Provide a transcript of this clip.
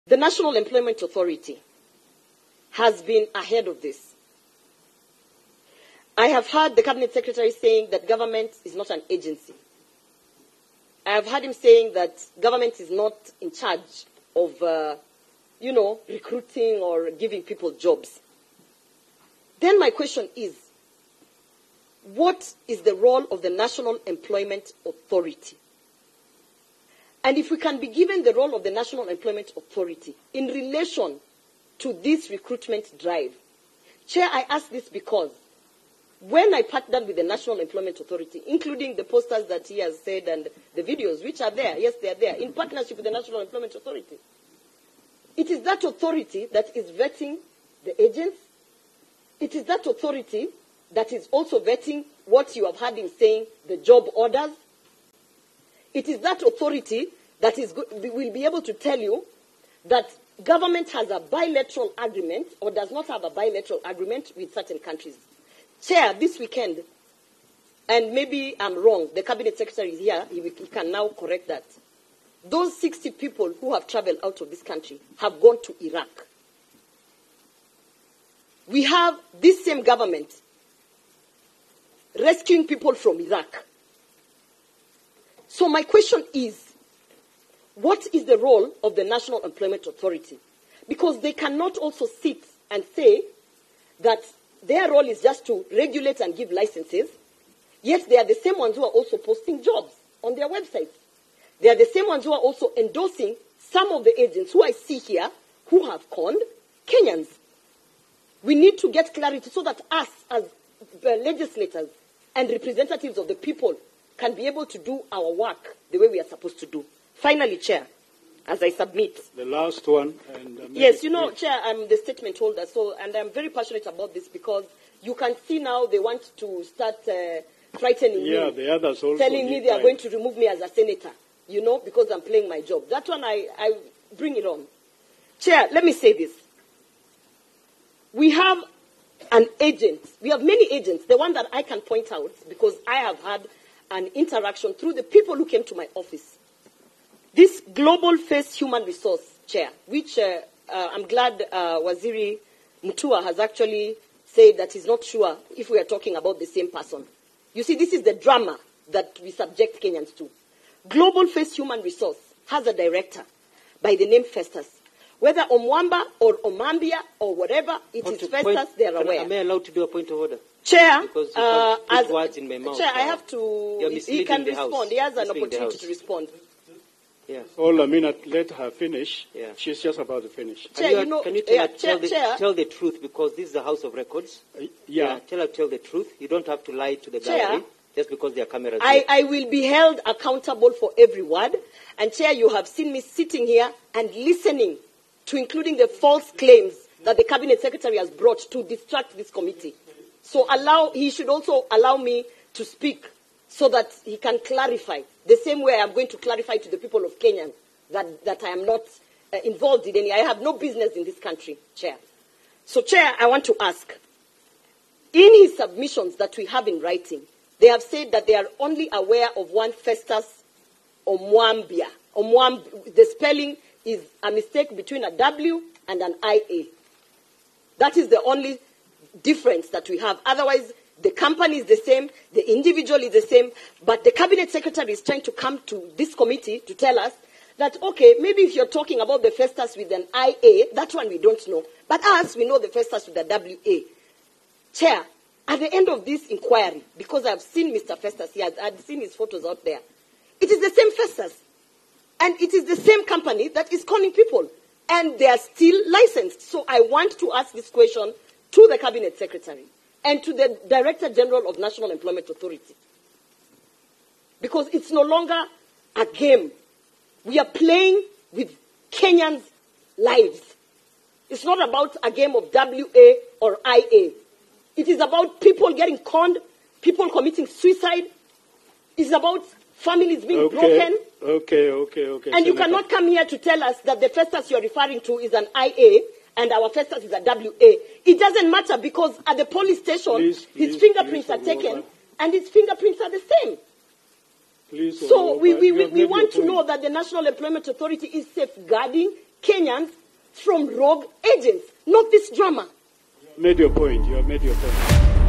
The National Employment Authority has been ahead of this. I have heard the Cabinet Secretary saying that government is not an agency. I have heard him saying that government is not in charge of, recruiting or giving people jobs. Then my question is, what is the role of the National Employment Authority? And if we can be given the role of the National Employment Authority in relation to this recruitment drive. Chair, I ask this because when I partnered with the National Employment Authority, including the posters that he has said and the videos, which are there, yes, they are there, in partnership with the National Employment Authority, it is that authority that is vetting the agents. It is that authority that is also vetting what you have heard him saying, the job orders. It is that authority that will be able to tell you that government has a bilateral agreement or does not have a bilateral agreement with certain countries. Chair, this weekend, and maybe I'm wrong, the Cabinet Secretary is here, he can now correct that. Those 60 people who have traveled out of this country have gone to Iraq. We have this same government rescuing people from Iraq. So my question is, what is the role of the National Employment Authority? Because they cannot also sit and say that their role is just to regulate and give licenses, yet they are the same ones who are also posting jobs on their websites. They are the same ones who are also endorsing some of the agents who I see here who have conned Kenyans. We need to get clarity so that us as legislators and representatives of the people can be able to do our work the way we are supposed to do. Finally, Chair, as I submit. The last one. Yes, Chair, I'm the statement holder, and I'm very passionate about this because you can see now they want to start frightening me. Yeah, the others also. Telling me they are going to remove me as a senator, because I'm playing my job. That one, I bring it on. Chair, let me say this. We have an agent. We have many agents. The one that I can point out, because I have had an interaction through the people who came to my office. This Global Face Human Resource Chair, which I'm glad Waziri Mutua has actually said that he's not sure if we are talking about the same person. You see, this is the drama that we subject Kenyans to. Global Face Human Resource has a director by the name Festus. Whether Omwamba or Omambia or whatever, it is Festus, they are aware. Am I allowed to do a point of order? Chair, as words in my mouth. Chair, I have to. He can respond. He has an opportunity to respond. Yeah. Hold a minute. Let her finish. Yeah. She's just about to finish. Chair, can you tell the truth, because this is a house of records? Yeah. Tell the truth. You don't have to lie to the gallery just because there are cameras. I will be held accountable for every word. And Chair, you have seen me sitting here and listening to including the false claims that the Cabinet Secretary has brought to distract this committee. So he should also allow me to speak so that he can clarify. The same way I'm going to clarify to the people of Kenya that I am not involved in any. I have no business in this country, Chair. So, Chair, I want to ask, in his submissions that we have in writing, they have said that they are only aware of one Festus Omwambia. The spelling is a mistake between a W and an IA. That is the only difference that we have. Otherwise, the company is the same, the individual is the same, but the Cabinet Secretary is trying to come to this committee to tell us that, okay, maybe if you're talking about the Festus with an IA, that one we don't know. But us, we know the Festus with a WA. Chair, at the end of this inquiry, because I've seen Mr. Festus, I've seen his photos out there, it is the same Festus. And it is the same company that is calling people. And they are still licensed. So I want to ask this question to the Cabinet Secretary and to the Director General of National Employment Authority. Because it's no longer a game. We are playing with Kenyans' lives. It's not about a game of WA or IA. It is about people getting conned, people committing suicide. It's about families being broken. Okay. And Senator, you cannot come here to tell us that the Festus you're referring to is an IA and our Festus is a WA. It doesn't matter because at the police station, his fingerprints are taken and his fingerprints are the same. Please, so we want to know that the National Employment Authority is safeguarding Kenyans from rogue agents, not this drama. Made your point. You have made your point.